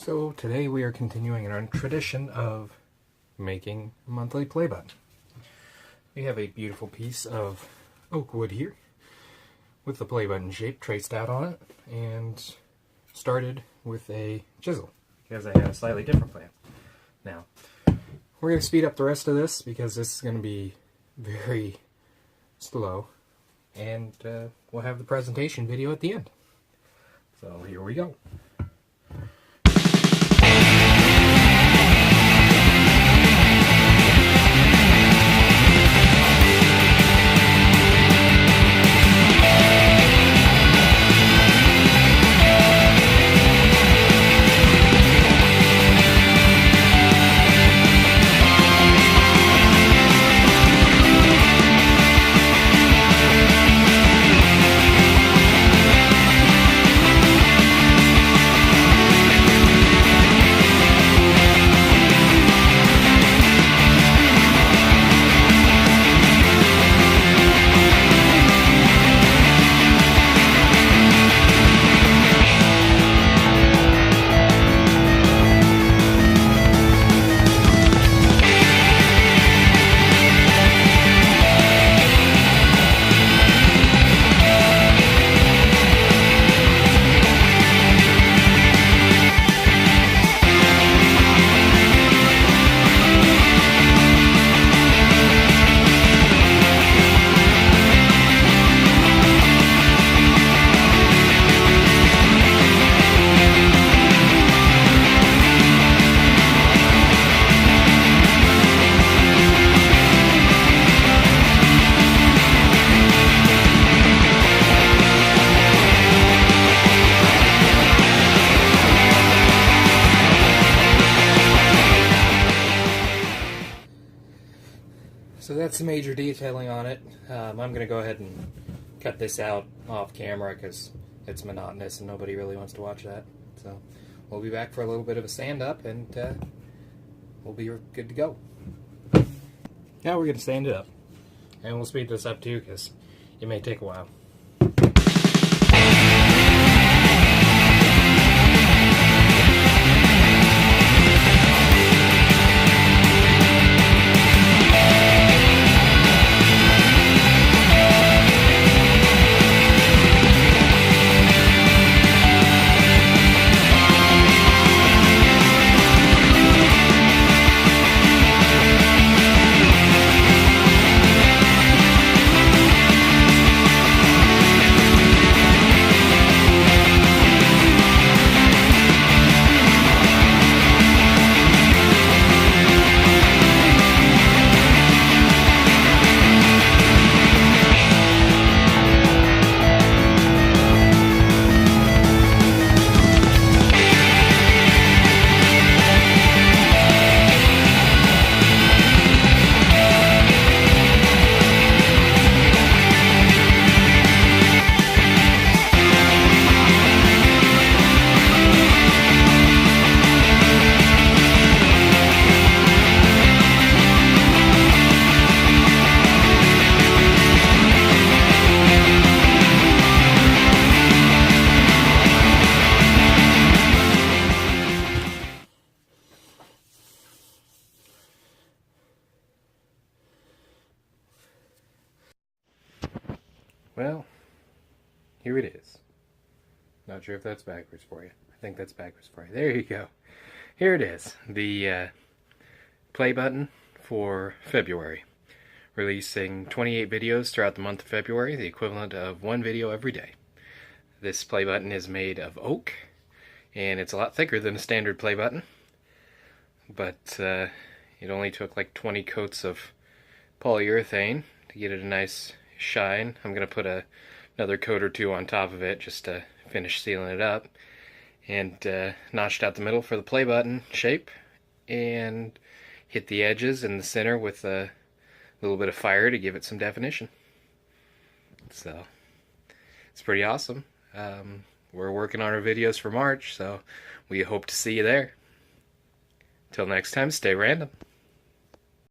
So today we are continuing our tradition of making a monthly play button. We have a beautiful piece of oak wood here with the play button shape traced out on it, and started with a chisel because I had a slightly different plan. Now, we're going to speed up the rest of this because this is going to be very slow, and we'll have the presentation video at the end. So here we go. So that's the major detailing on it. I'm going to go ahead and cut this out off camera because it's monotonous and nobody really wants to watch that. So we'll be back for a little bit of a stand-up, and we'll be good to go. Now we're going to stand it up. And we'll speed this up too because it may take a while. Well, here it is. Not sure if that's backwards for you. I think that's backwards for you. There you go. Here it is. The play button for February. Releasing 28 videos throughout the month of February, the equivalent of one video every day. This play button is made of oak, and it's a lot thicker than a standard play button. But it only took like 20 coats of polyurethane to get it a nice shine. I'm going to put another coat or two on top of it just to finish sealing it up, and notched out the middle for the play button shape, and hit the edges in the center with a little bit of fire to give it some definition. So it's pretty awesome. We're working on our videos for March, so we hope to see you there. Till next time, stay random.